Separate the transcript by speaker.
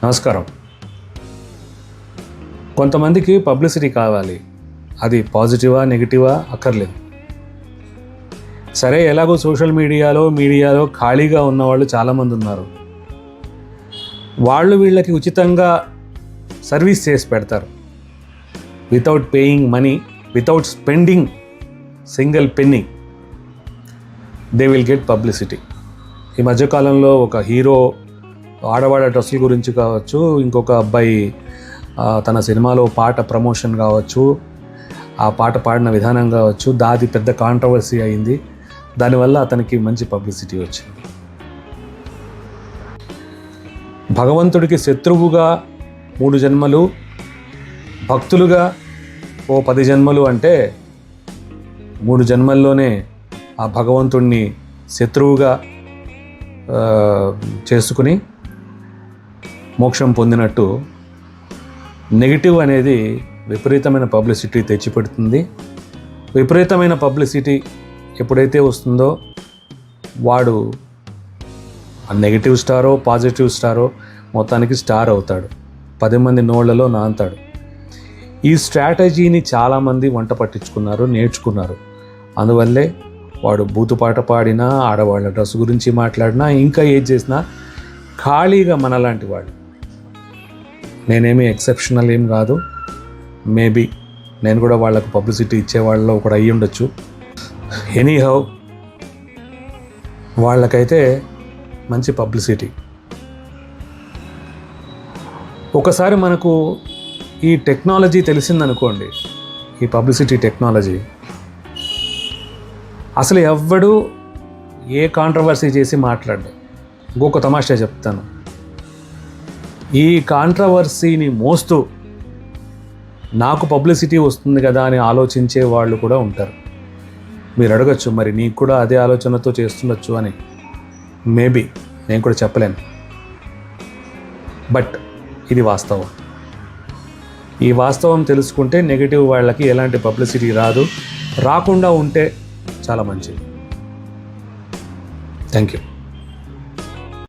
Speaker 1: నమస్కారం. కొంతమందికి పబ్లిసిటీ కావాలి, అది పాజిటివా నెగిటివా అక్కర్లేదు. సరే, ఎలాగో సోషల్ మీడియాలో ఖాళీగా ఉన్నవాళ్ళు చాలామంది ఉన్నారు. వాళ్ళు వీళ్ళకి ఉచితంగా సర్వీస్ చేసి పెడతారు. Without paying money, without spending single Penney, they will get publicity. ఈ మధ్యకాలంలో ఒక హీరో ఆడవాళ్ళ డ్రెస్సుల గురించి కావచ్చు, ఇంకొక అబ్బాయి తన సినిమాలో పాట ప్రమోషన్ కావచ్చు, ఆ పాట పాడిన విధానం కావచ్చు, దాది పెద్ద కాంట్రవర్సీ అయింది. దానివల్ల అతనికి మంచి పబ్లిసిటీ వచ్చింది. భగవంతుడికి శత్రువుగా 3 జన్మలు, భక్తులుగా 10 జన్మలు అంటే 3 జన్మల్లోనే ఆ భగవంతుడిని శత్రువుగా చేసుకుని మోక్షం పొందినట్టు నెగిటివ్ అనేది విపరీతమైన పబ్లిసిటీ తెచ్చిపెడుతుంది. విపరీతమైన పబ్లిసిటీ ఎప్పుడైతే వస్తుందో వాడు నెగిటివ్ స్టారో పాజిటివ్ స్టారో మొత్తానికి స్టార్ అవుతాడు, 10 మంది నోళ్లలో నాంతాడు. ఈ స్ట్రాటజీని చాలామంది వంట పట్టించుకున్నారు, నేర్చుకున్నారు. అందువల్లే వాడు బూతుపాట పాడినా, ఆడవాళ్ళ డ్రెస్ గురించి మాట్లాడినా, ఇంకా ఏది చేసినా ఖాళీగా మనలాంటి వాడు. నేనేమి ఎక్సెప్షనల్ ఏం కాదు. మేబీ నేను కూడా వాళ్ళకు పబ్లిసిటీ ఇచ్చేవాళ్ళలో ఒకడు అయ్యి ఉండొచ్చు. ఎనీహౌ, వాళ్ళకైతే మంచి పబ్లిసిటీ. ఒకసారి మనకు ఈ టెక్నాలజీ తెలిసిందనుకోండి, ఈ పబ్లిసిటీ టెక్నాలజీ, అసలు ఎవ్వడు ఏ కాంట్రవర్సీ చేసి మాట్లాడ్డు. ఇంకొక తమాషా చెప్తాను. ఈ కాంట్రవర్సీని మోస్తూ నాకు పబ్లిసిటీ వస్తుంది కదా అని ఆలోచించే వాళ్ళు కూడా ఉంటారు. మీరు అడగచ్చు, మరి నీకు కూడా అదే ఆలోచనతో చేస్తుండొచ్చు అని. మేబీ, నేను కూడా చెప్పలేను. బట్ ఇది వాస్తవం. ఈ వాస్తవం తెలుసుకుంటే నెగిటివ్ వాళ్ళకి ఎలాంటి పబ్లిసిటీ రాదు. రాకుండా ఉంటే చాలా మంచిది. Thank you.